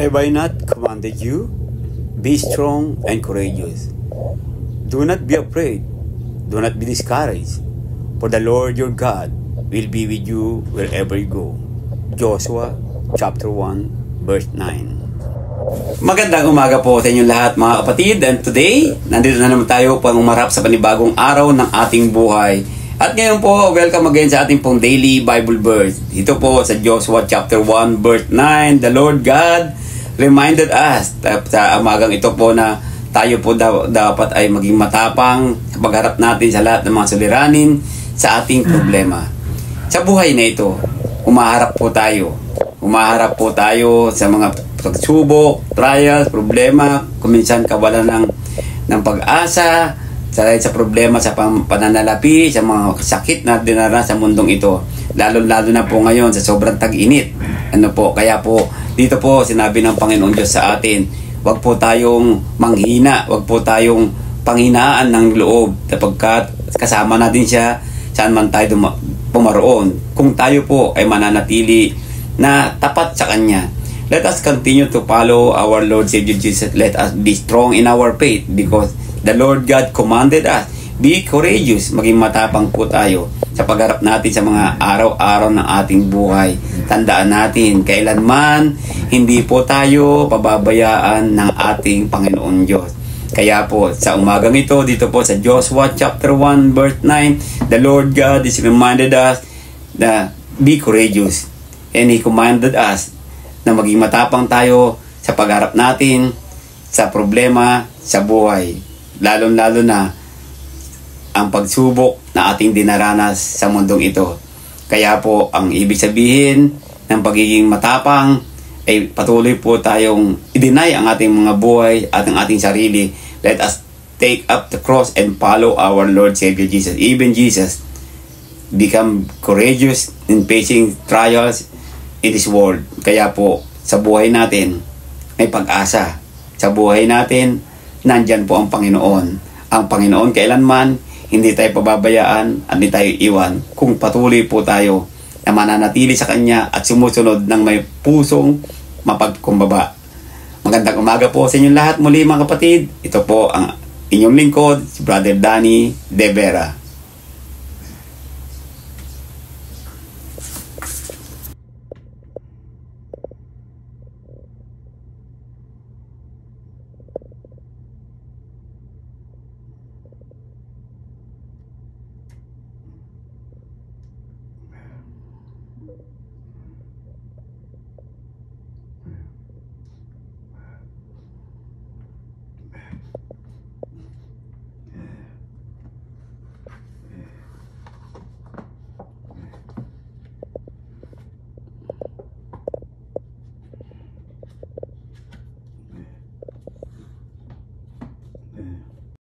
Have I not commanded you? Be strong and courageous. Do not be afraid. Do not be discouraged. For the Lord your God will be with you wherever you go. Joshua chapter 1 verse 9. Magandang umaga po sa inyong lahat mga kapatid. And today, nandito na naman tayo pang umarap sa panibagong araw ng ating buhay. At ngayon po, welcome again sa ating pong daily Bible verse. Ito po sa Joshua chapter 1 verse 9. The Lord God reminded us sa umagang ito po na tayo po dapat ay maging matapang sa pagharap natin sa lahat ng mga suliranin sa ating problema. Sa buhay na ito, umaharap po tayo. Umaharap po tayo sa mga pagsubok, trials, problema, kuminsan kawalan ng pag-asa, sa problema sa pananalapi, sa mga sakit na dinaranas sa mundong ito. Lalo-lalo na po ngayon sa sobrang tag-init. Kaya po, dito po sinabi ng Panginoon Diyos sa atin, huwag po tayong manghina, huwag po tayong panghinaan ng loob, sapagkat kasama natin siya saan man tayo pumaroon. Kung tayo po ay mananatili na tapat sa Kanya. Let us continue to follow our Lord Savior Jesus. Let us be strong in our faith because the Lord God commanded us, be courageous, maging matapang po tayo sa pagharap natin sa mga araw-araw ng ating buhay. Tandaan natin, kailanman hindi po tayo pababayaan ng ating Panginoon Diyos. Kaya po, sa umagang ito, dito po sa Joshua chapter 1 verse 9, the Lord God is reminded us na be courageous. And He commanded us na maging matapang tayo sa pagharap natin sa problema sa buhay. Lalo-lalo na ang pagsubok na ating dinaranas sa mundong ito. Kaya po, ang ibig sabihin ng pagiging matapang ay patuloy po tayong i-deny ang ating mga buhay at ang ating sarili. Let us take up the cross and follow our Lord Savior Jesus. Even Jesus become courageous in facing trials in this world. Kaya po, sa buhay natin, may pag-asa. Sa buhay natin, nandyan po ang Panginoon. Ang Panginoon kailanman, hindi tayo pababayaan at hindi tayo iwan kung patuloy po tayo na mananatili sa Kanya at sumusunod ng may pusong mapagkumbaba. Magandang umaga po sa inyong lahat muli mga kapatid. Ito po ang inyong lingkod, si Brother Danny De Vera.